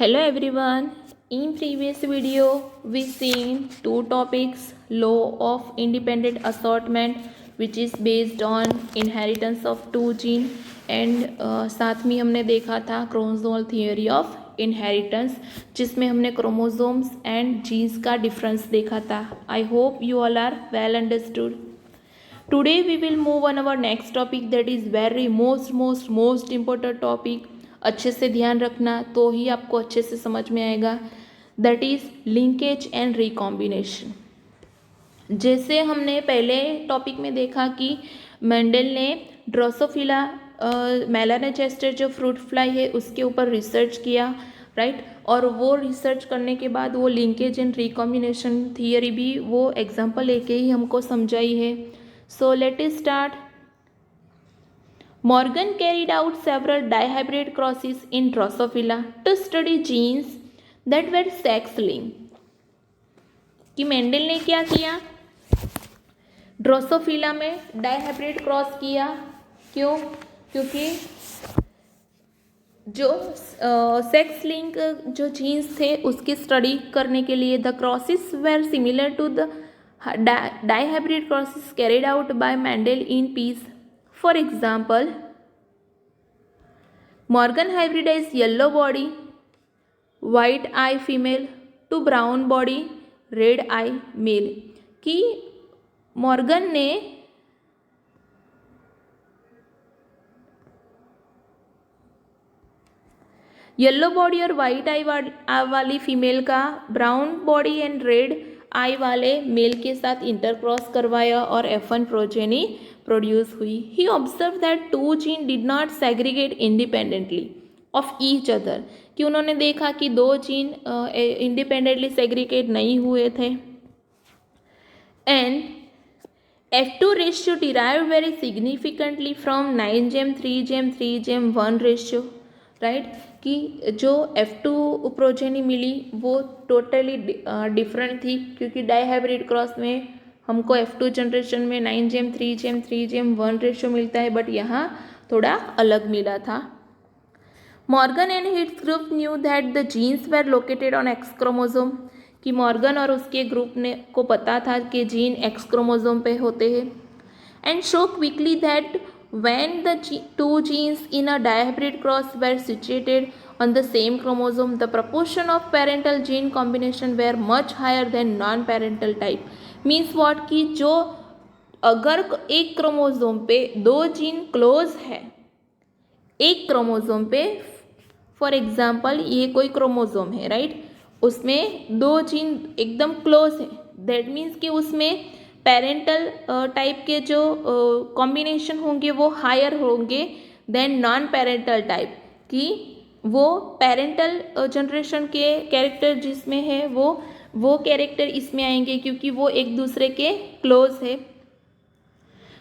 Hello everyone. In previous video we seen two topics, law of independent assortment which is based on inheritance of two gene and साथ में हमने देखा था chromosomal theory of inheritance जिसमें हमने chromosomes and genes का difference देखा था. I hope you all are well understood. Today we will move on our next topic that is very most important topic. अच्छे से ध्यान रखना तो ही आपको अच्छे से समझ में आएगा. That is linkage and recombination. जैसे हमने पहले टॉपिक में देखा कि मेंडल ने ड्रोसोफिला मेलानोचेस्टर जो फ्रूट फ्लाई है उसके ऊपर रिसर्च किया, राइट. और वो रिसर्च करने के बाद वो लिंकेज एंड रिकॉम्बिनेशन थियरी भी वो एग्जाम्पल लेके ही हमको समझाई है. So let is start. Morgan carried out several dihybrid crosses in Drosophila to study genes that were sex-linked. कि मेंडल ने क्या किया, ड्रोसोफिला में डाइहाइब्रिड क्रॉस किया. क्यों? क्योंकि जो सेक्स लिंक जो जीन्स थे उसकी स्टडी करने के लिए. The crosses were similar to the dihybrid crosses carried out by Mendel in peas. For example, Morgan hybridized yellow body, white eye female to brown body, red eye male. कि Morgan ने yellow body और white आई वाली female का brown body and red आई वाले mail के साथ intercross करवाया और F1 प्रोजेनी प्रोड्यूस हुई. He observe that two gene did not segregate independently of each other. कि उन्होंने देखा कि दो जीन इंडिपेंडेंटली सेग्रीगेट नहीं हुए थे. And F2 ratio derive very significantly from 9 GM 3 GM 1 ratio, right. कि जो F2 प्रोजेनी मिली वो टोटली डिफरेंट थी क्योंकि डाइहाइब्रिड क्रॉस में हमको F2 जनरेशन में 9 GM 3 GM 3 GM 1 रेशियो मिलता है, बट यहाँ थोड़ा अलग मिला था. Morgan and his group knew that the genes were located on X chromosome. कि मॉर्गन और उसके ग्रुप ने को पता था कि जीन एक्स क्रोमोसोम पे होते हैं. And show quickly that when the two genes in a dihybrid cross were situated on the same chromosome, the proportion of parental gene combination were much higher than non-parental type. Means what कि जो अगर एक chromosome पे दो gene close है एक chromosome पे, for example ये कोई क्रोमोसोम है, राइट. उसमें दो जीन एकदम क्लोज है. दैट मीन्स कि उसमें पेरेंटल टाइप के जो कॉम्बिनेशन होंगे वो हायर होंगे देन नॉन पेरेंटल टाइप. कि वो पेरेंटल जनरेशन के कैरेक्टर जिसमें है वो कैरेक्टर इसमें आएंगे क्योंकि वो एक दूसरे के क्लोज है.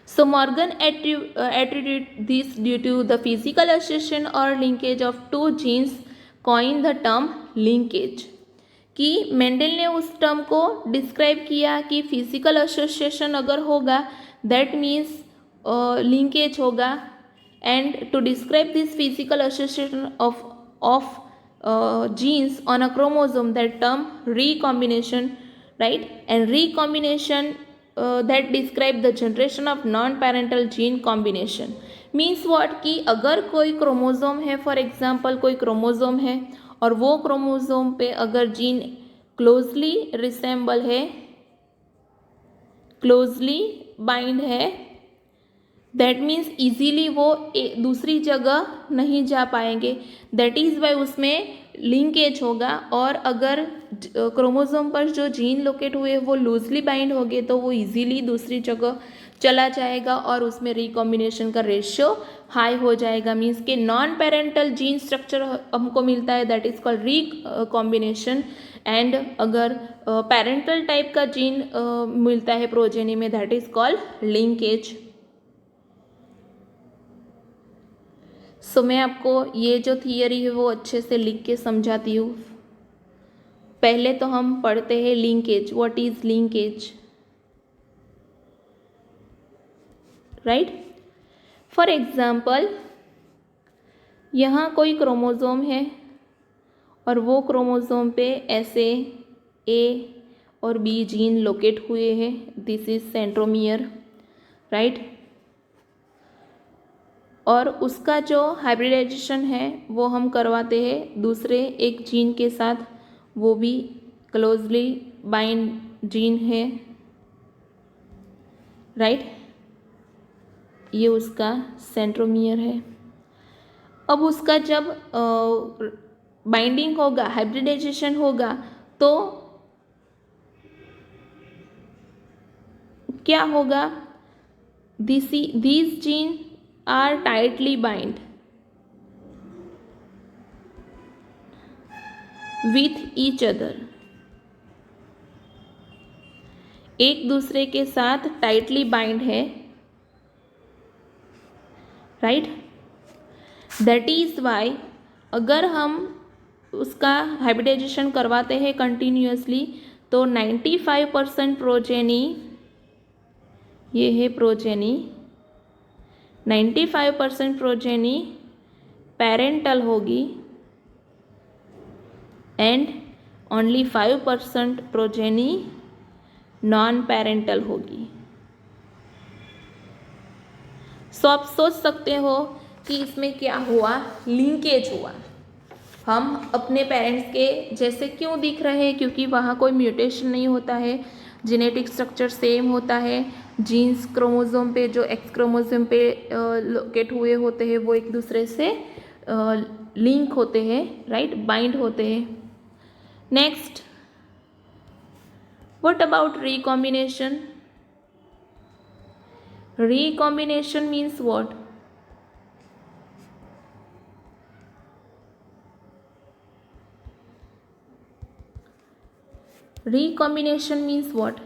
सो Morgan attribute this due to the physical association or linkage of two genes, coined the term linkage. कि मेंडल ने उस टर्म को डिस्क्राइब किया कि फिजिकल एसोसिएशन अगर होगा दैट मीन्स लिंकेज होगा. And to describe this physical association of genes on a chromosome that term recombination, right. And recombination that describe the generation of non parental gene combination. Means what कि अगर कोई chromosome है, for example कोई chromosome है और वो chromosome पे अगर जीन क्लोजली रिसेंबल है, क्लोजली बाइंड है, दैट मीन्स इजीली वो दूसरी जगह नहीं जा पाएंगे. दैट इज़ वाई उसमें लिंकेज होगा. और अगर क्रोमोसोम पर जो जीन लोकेट हुए वो लूजली बाइंड हो गए तो वो इजीली दूसरी जगह चला जाएगा और उसमें रिकॉम्बिनेशन का रेशियो हाई हो जाएगा. मीन्स के नॉन पेरेंटल जीन स्ट्रक्चर हमको मिलता है that is called recombination. And अगर पेरेंटल टाइप का जीन मिलता है प्रोजेनी में दैट इज कॉल्ड लिंकेज. सो मैं आपको ये जो थियरी है वो अच्छे से लिख के समझाती हूँ. पहले तो हम पढ़ते हैं linkage. What is linkage, right. For example यहाँ कोई क्रोमोसोम है और वो क्रोमोसोम पे ऐसे ए और बी जीन लोकेट हुए हैं, दिस इज सेंट्रोमियर, राइट। और उसका जो हाइब्रिडाइजेशन है वो हम करवाते हैं दूसरे एक जीन के साथ, वो भी क्लोजली बाइंड जीन है, राइट। ये उसका सेंट्रोमियर है। अब उसका जब बाइंडिंग होगा, हाइब्रिडाइजेशन होगा, तो क्या होगा, these genes are tightly bind with each other, एक दूसरे के साथ टाइटली बाइंड है, राइट। दैट इज वाई अगर हम उसका हाइब्रिडाइजेशन करवाते हैं कंटिन्यूसली तो 95% प्रोजेनी, ये है प्रोजेनी, 95% प्रोजेनी पेरेंटल होगी and only 5% progeny non parental होगी। सो आप सोच सकते हो कि इसमें क्या हुआ, लिंकेज हुआ। हम अपने पेरेंट्स के जैसे क्यों दिख रहे हैं, क्योंकि वहाँ कोई म्यूटेशन नहीं होता है, जेनेटिक स्ट्रक्चर सेम होता है, जीन्स क्रोमोसोम पे जो एक्स क्रोमोसोम पे लोकेट हुए होते हैं वो एक दूसरे से लिंक होते हैं, राइट, बाइंड होते हैं। Next, what about recombination? Recombination means what? Recombination means what?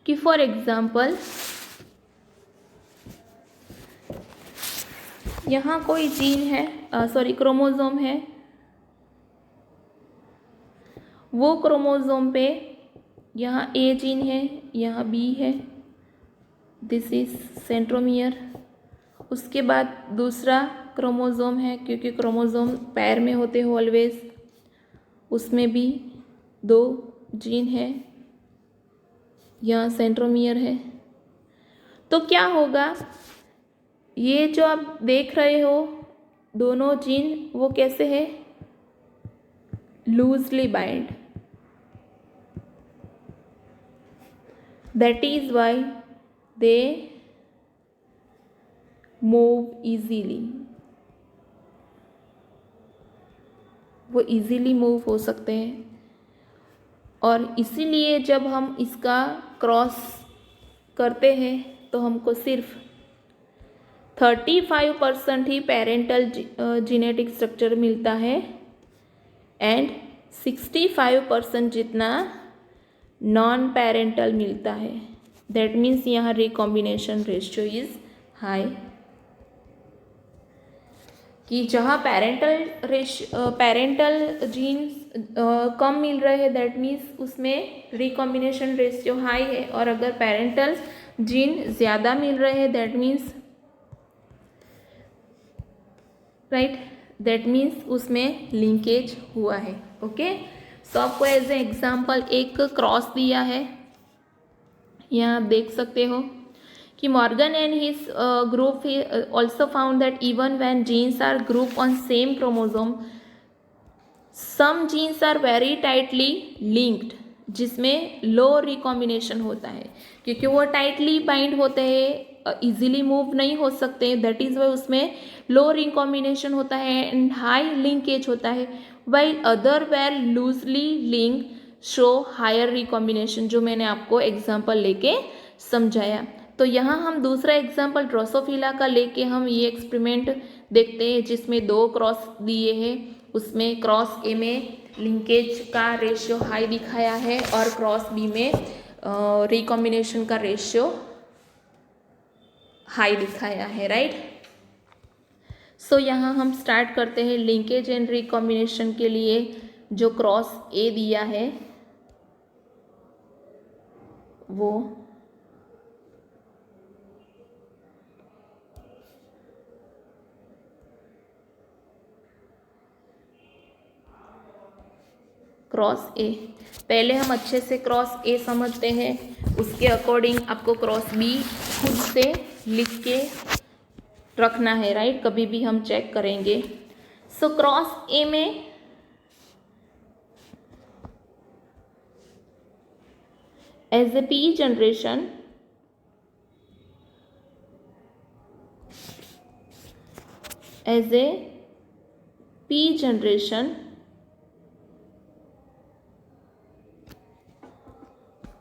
कि फॉर एग्जाम्पल यहाँ कोई जीन है, सॉरी क्रोमोसोम है, वो क्रोमोसोम पे यहाँ ए जीन है, यहाँ बी है, दिस इज सेंट्रोमियर। उसके बाद दूसरा क्रोमोसोम है, क्योंकि क्रोमोसोम पैर में होते हैं ऑलवेज, उसमें भी 2 जीन है, यहाँ सेंट्रोमियर है। तो क्या होगा, ये जो आप देख रहे हो दोनों जीन वो कैसे है, loosely bind, that is why they move easily, वो इजीली मूव हो सकते हैं। और इसीलिए जब हम इसका क्रॉस करते हैं तो हमको सिर्फ 35% ही पेरेंटल जेनेटिक स्ट्रक्चर मिलता है एंड 65% जितना नॉन पेरेंटल मिलता है। दैट मीन्स यहाँ रिकॉम्बिनेशन रेशियो इज हाई, कि जहाँ पेरेंटल जीन्स कम मिल रहे हैं दैट मीन्स उसमें रिकॉम्बिनेशन रेशियो हाई है, और अगर पेरेंटल जीन ज़्यादा मिल रहे हैं that means, right, that means उसमें लिंकेज हुआ है। ओके, सो आपको एज ए एग्जाम्पल एक क्रॉस दिया है, यहाँ आप देख सकते हो कि Morgan and his group he also found that even when genes are grouped on same chromosome, some genes are very tightly linked, जिसमें लो रिकॉम्बिनेशन होता है, क्योंकि वो टाइटली बाइंड होते हैं, इजीली मूव नहीं हो सकते, दैट इज वाई उसमें लो रिकॉम्बिनेशन होता है एंड हाई लिंकेज होता है, while other were loosely link show higher recombination, जो मैंने आपको एग्जाम्पल लेके समझाया। तो यहाँ हम दूसरा एग्जाम्पल ड्रोसोफिला का लेके हम ये एक्सपेरिमेंट देखते हैं, जिसमें 2 क्रॉस दिए हैं, उसमें क्रॉस ए में लिंकेज का रेशियो हाई दिखाया है और क्रॉस बी में रिकॉम्बिनेशन का रेशियो हाई दिखाया है, राइट। सो यहाँ हम स्टार्ट करते हैं लिंकेज एंड रिकॉम्बिनेशन के लिए जो क्रॉस ए दिया है वो क्रॉस ए। पहले हम अच्छे से क्रॉस ए समझते हैं, उसके अकॉर्डिंग आपको क्रॉस बी खुद से लिख के रखना है, राइट। कभी भी हम चेक करेंगे। सो क्रॉस ए में as a P generation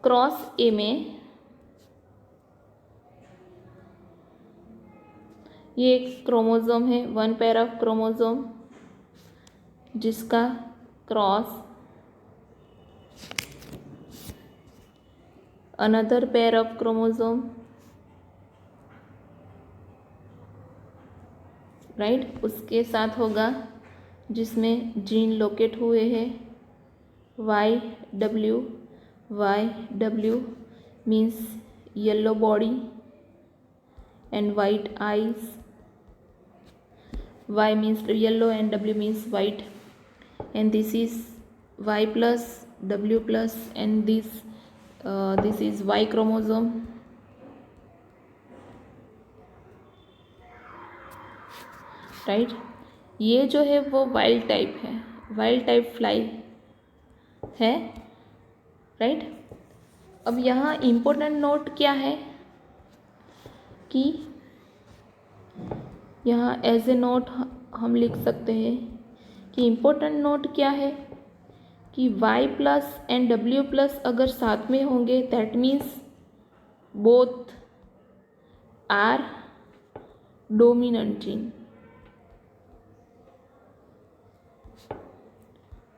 cross A में ये एक क्रोमोसोम है, वन पेयर ऑफ क्रोमोसोम, जिसका cross another pair of chromosome, right, उसके साथ होगा, जिसमें जीन लोकेट हुए हैं। YW means yellow body and white eyes. Y means yellow and W means white, and this is Y plus W plus, and this is Y chromosome, right. ये जो है वो वाइल्ड टाइप है, wild type fly है, right. अब यहाँ important note क्या है कि यहाँ एज ए नोट हम लिख सकते हैं कि इम्पोर्टेंट नोट क्या है कि Y plus and W plus अगर साथ में होंगे, that means both are dominant gene.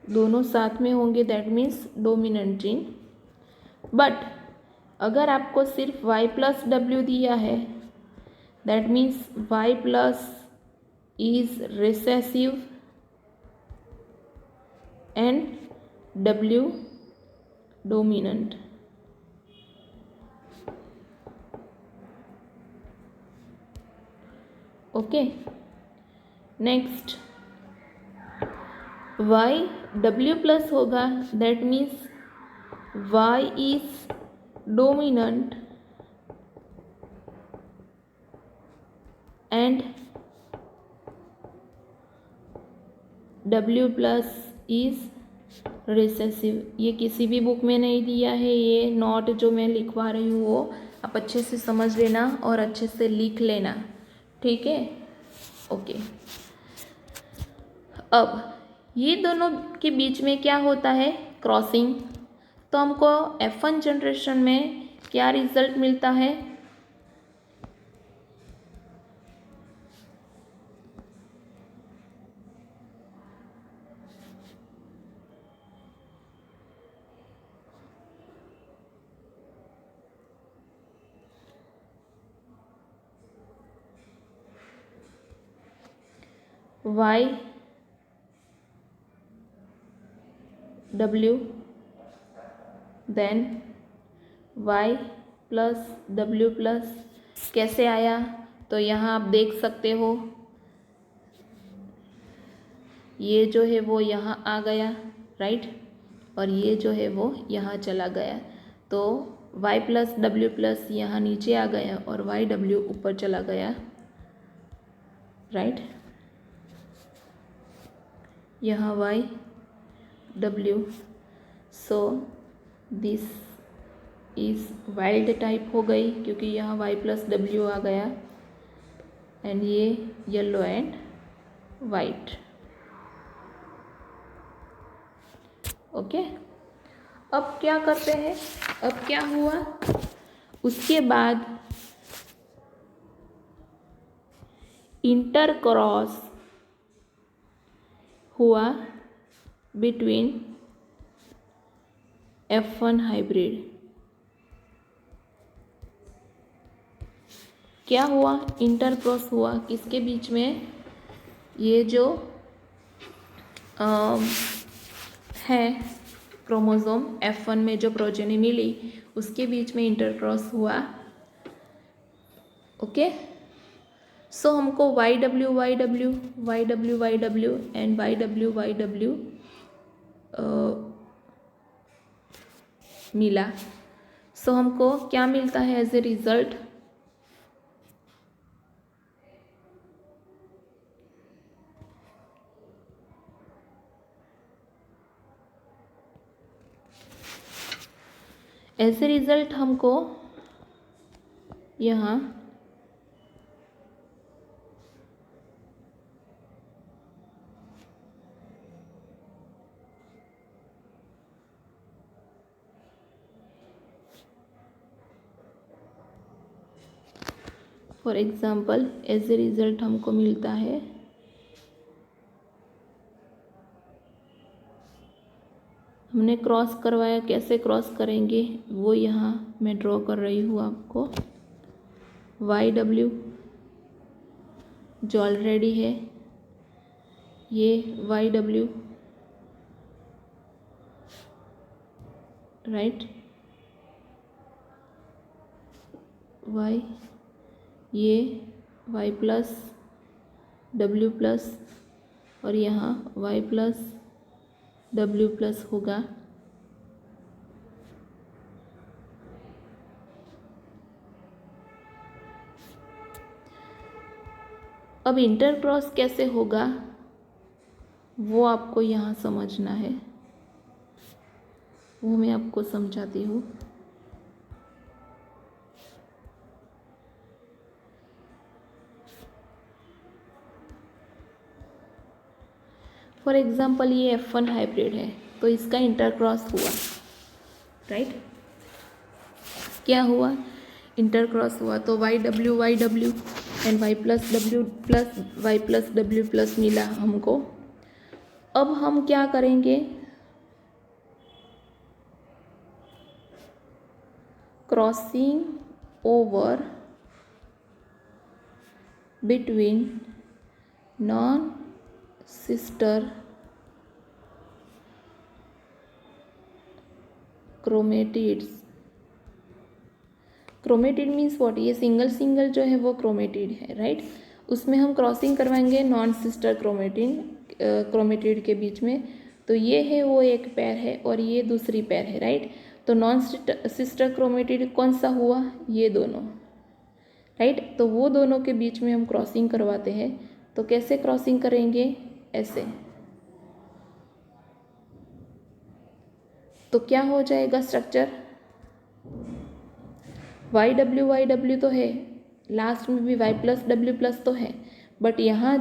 दोनों साथ में होंगे, that means dominant gene. But अगर आपको सिर्फ Y प्लस W दिया है, that means Y plus is recessive and W dominant. Okay, next YW plus होगा, that means Y is dominant and W plus is recessive. ये किसी भी book में नहीं दिया है, ये नोट जो मैं लिखवा रही हूँ वो आप अच्छे से समझ लेना और अच्छे से लिख लेना, ठीक है। ओके, अब ये दोनों के बीच में क्या होता है, क्रॉसिंग। तो हमको F1 जनरेशन में क्या रिजल्ट मिलता है, YW then Y plus W plus. कैसे आया, तो यहाँ आप देख सकते हो, ये जो है वो यहाँ आ गया, राइट, और ये जो है वो यहाँ चला गया। तो Y प्लस W प्लस यहाँ नीचे आ गया और YW ऊपर चला गया, राइट। यहाँ YW, so this is wild type हो गई क्योंकि यहाँ Y प्लस W आ गया, एंड ये येलो एंड वाइट। ओके, अब क्या करते हैं, अब क्या हुआ, उसके बाद इंटरक्रॉस हुआ बिटवीन F1 हाइब्रिड। क्या हुआ, इंटरक्रॉस हुआ किसके बीच में, ये जो है क्रोमोसोम F1 में जो प्रोजेनी मिली उसके बीच में इंटरक्रॉस हुआ। ओके, सो हमको YW YW YW YW and YW YW मिला। सो हमको क्या मिलता है as a result? As a result हमको यहाँ for example as a result हमको मिलता है हमने क्रॉस करवाया, कैसे क्रॉस करेंगे वो यहाँ मैं ड्रॉ कर रही हूँ आपको। वाई डब्ल्यू जो ऑलरेडी है, ये वाई डब्ल्यू, राइट, वाई, ये वाई प्लस डब्ल्यू प्लस, और यहाँ वाई प्लस डब्ल्यू प्लस होगा। अब इंटर क्रॉस कैसे होगा वो आपको यहाँ समझना है, वो मैं आपको समझाती हूँ। फॉर एग्जाम्पल ये F1 हाइब्रिड है तो इसका इंटर क्रॉस हुआ, राइट, क्या हुआ? इंटर क्रॉस हुआ तो Y W and Y plus W plus मिला हमको। अब हम क्या करेंगे? Crossing over between non sister chromatids. Chromatid means what? ये सिंगल जो है वो क्रोमेटिड है, राइट। उसमें हम क्रॉसिंग करवाएंगे नॉन सिस्टर क्रोमेटिड के बीच में। तो ये है वो एक पैर है और ये दूसरी पैर है, राइट। तो नॉन सिस्टर क्रोमेटिड कौन सा हुआ? ये दोनों, राइट। तो वो दोनों के बीच में हम क्रॉसिंग करवाते हैं। तो कैसे क्रॉसिंग करेंगे? ऐसे। तो क्या हो जाएगा स्ट्रक्चर? वाई डब्ल्यू तो है, लास्ट में भी वाई प्लस डब्ल्यू प्लस तो है, बट यहाँ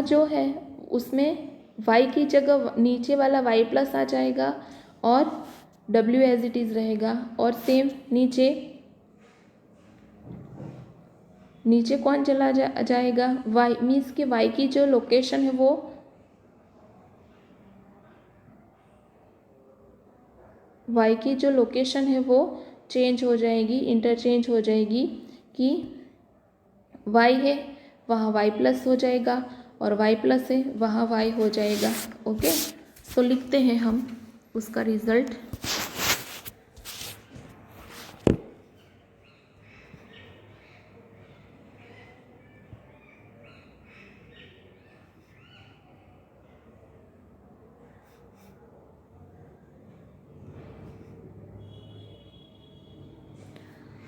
जो है उसमें वाई की जगह नीचे वाला वाई प्लस आ जाएगा और डब्ल्यू एज इट इज़ रहेगा। और सेम नीचे कौन चला जाएगा? वाई, मीन्स कि वाई की जो लोकेशन है वो चेंज हो जाएगी, इंटरचेंज हो जाएगी कि वाई है वहाँ वाई प्लस हो जाएगा और वाई प्लस है वहाँ वाई हो जाएगा। ओके, सो लिखते हैं हम उसका रिजल्ट।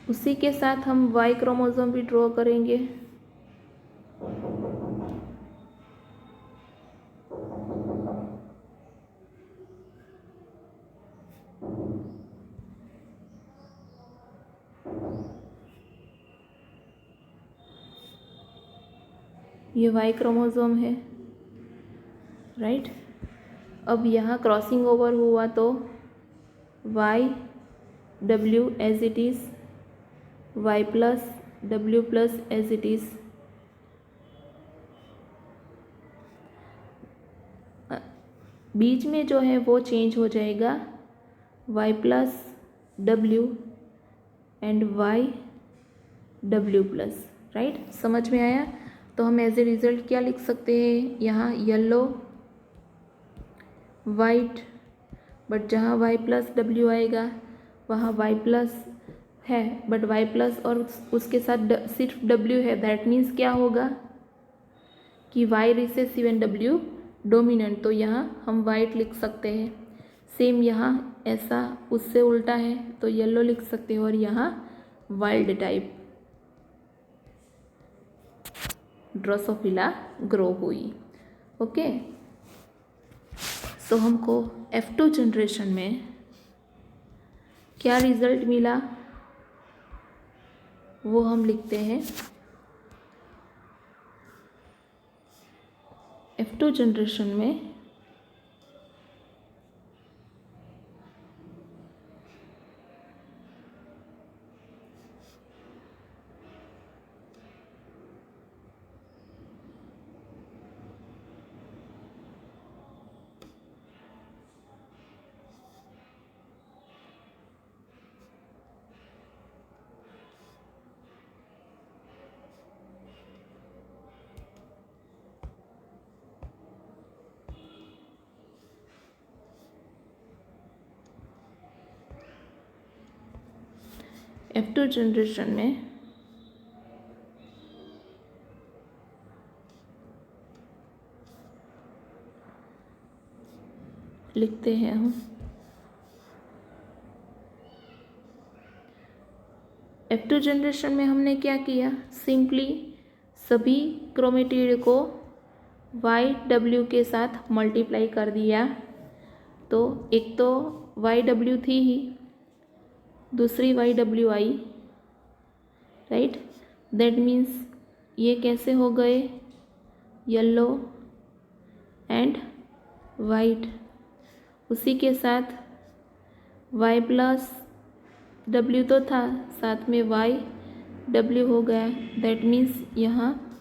उसी के साथ हम वाई क्रोमोसोम भी ड्रॉ करेंगे। ये वाई क्रोमोसोम है, राइट। अब यहाँ क्रॉसिंग ओवर हुआ तो Y W as it is, Y plus W plus as it is. बीच में जो है वो चेंज हो जाएगा, Y plus W and Y W plus, right. समझ में आया? तो हम एज ए रिजल्ट क्या लिख सकते हैं? यहाँ येलो, वाइट, बट जहाँ वाई प्लस डब्ल्यू आएगा वहाँ वाई प्लस है, बट वाई प्लस और उसके साथ सिर्फ डब्ल्यू है। दैट मीन्स क्या होगा कि Y recessive and W dominant, तो यहाँ हम वाइट लिख सकते हैं। सेम यहाँ ऐसा उससे उल्टा है तो येलो लिख सकते हैं, और यहाँ वाइल्ड टाइप ड्रोसोफिला ग्रो हुई। ओके, सो हमको F2 जनरेशन में क्या रिजल्ट मिला वो हम लिखते हैं। F2 जनरेशन में F2 जनरेशन में लिखते हैं हम F2 जनरेशन में हमने क्या किया, सिंपली सभी क्रोमेटिड को YW के साथ मल्टीप्लाई कर दिया। तो एक तो YW थी ही, दूसरी YW I, right. That means ये कैसे हो गए, येलो एंड वाइट। उसी के साथ Y प्लस W तो था, साथ में YW हो गया। दैट मीन्स यहाँ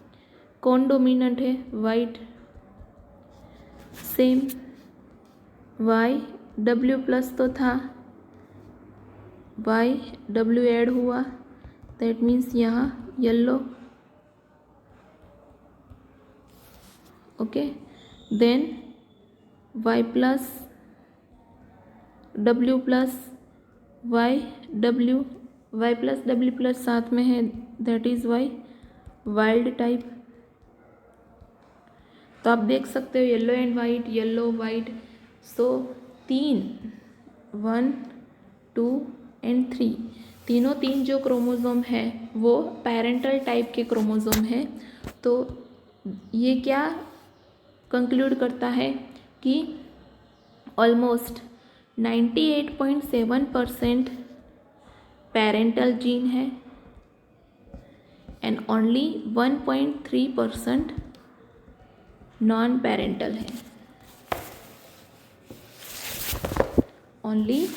कौन डोमिनेंट है, वाइट। सेम YW प्लस तो था, YW ऐड हुआ, दैट मीन्स यहाँ yellow. Okay, then Y plus W plus YW, Y plus W plus साथ में है, that is Y wild type. तो आप देख सकते हो yellow and white, yellow white. So 1, 2 and 3, तीन जो क्रोमोसोम है वो पेरेंटल टाइप के क्रोमोसोम है। तो ये क्या कंक्लूड करता है कि ऑलमोस्ट 98.7% पेरेंटल जीन है एंड ओनली 1.3% नॉन पेरेंटल है। ओनली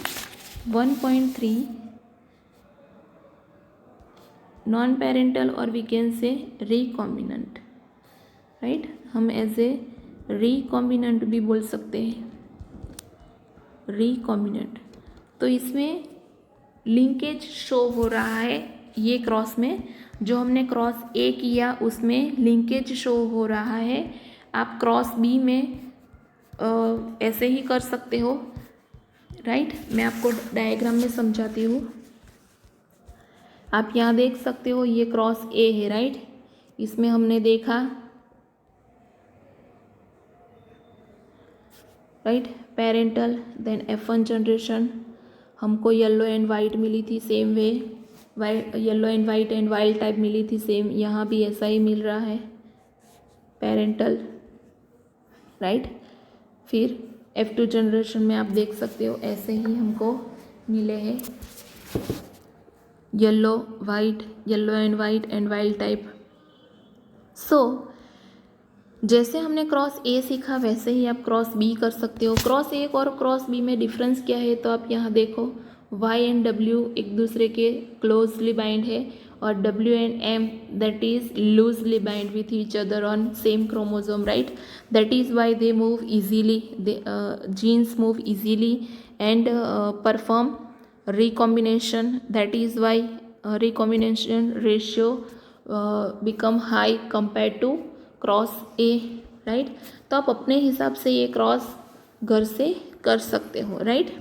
1.3 नॉन पेरेंटल, और we can say recombinant, right. हम एज ए रिकॉम्बिनेंट भी बोल सकते हैं, रिकॉम्बिनेंट। तो इसमें लिंकेज शो हो रहा है, ये क्रॉस में जो हमने क्रॉस A किया उसमें लिंकेज शो हो रहा है। आप क्रॉस B में ऐसे ही कर सकते हो, राइट। मैं आपको डायग्राम में समझाती हूँ। आप यहाँ देख सकते हो ये क्रॉस A है, राइट। इसमें हमने देखा, right, parental, then F1 generation हमको येलो एंड वाइट मिली थी, same way yellow and white and wild type मिली थी, सेम यहाँ भी ऐसा ही मिल रहा है, पेरेंटल, राइट। फिर F2 जनरेशन में आप देख सकते हो ऐसे ही हमको मिले हैं yellow and white and wild type. So जैसे हमने क्रॉस A सीखा वैसे ही आप क्रॉस B कर सकते हो। क्रॉस A और क्रॉस B में डिफरेंस क्या है, तो आप यहाँ देखो Y एंड W एक दूसरे के क्लोजली बाइंड है, और W and M that is loosely bind with each other on same chromosome, right. That is why they move easily, genes move easily and perform recombination. That is why recombination ratio become high compared to cross A, right. तो आप अपने हिसाब से ये cross घर से कर सकते हो, राइट।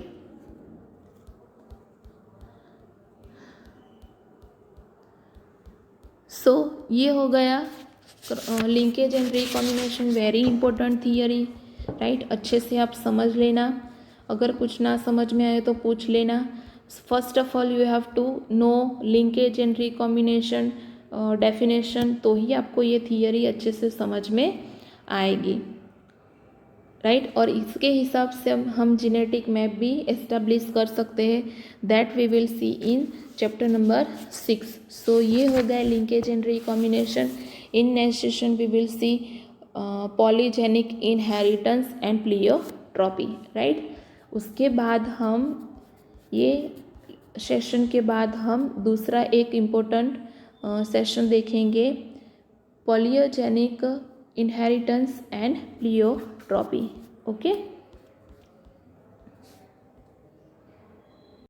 सो ये हो गया linkage and recombination very important theory, right. अच्छे से आप समझ लेना, अगर कुछ ना समझ में आए तो पूछ लेना। First of all you have to know linkage and recombination definition, तो ही आपको ये थियरी अच्छे से समझ में आएगी, राइट। और इसके हिसाब से हम जेनेटिक मैप भी एस्टेब्लिश कर सकते हैं, that we will see in chapter number 6। So ये हो गया linkage and recombination. In next session we will see polygenic inheritance and pleiotropy, right. उसके बाद हम ये सेशन के बाद हम दूसरा एक इम्पोर्टेंट सेशन देखेंगे, polygenic inheritance and pleiotropy. Okay.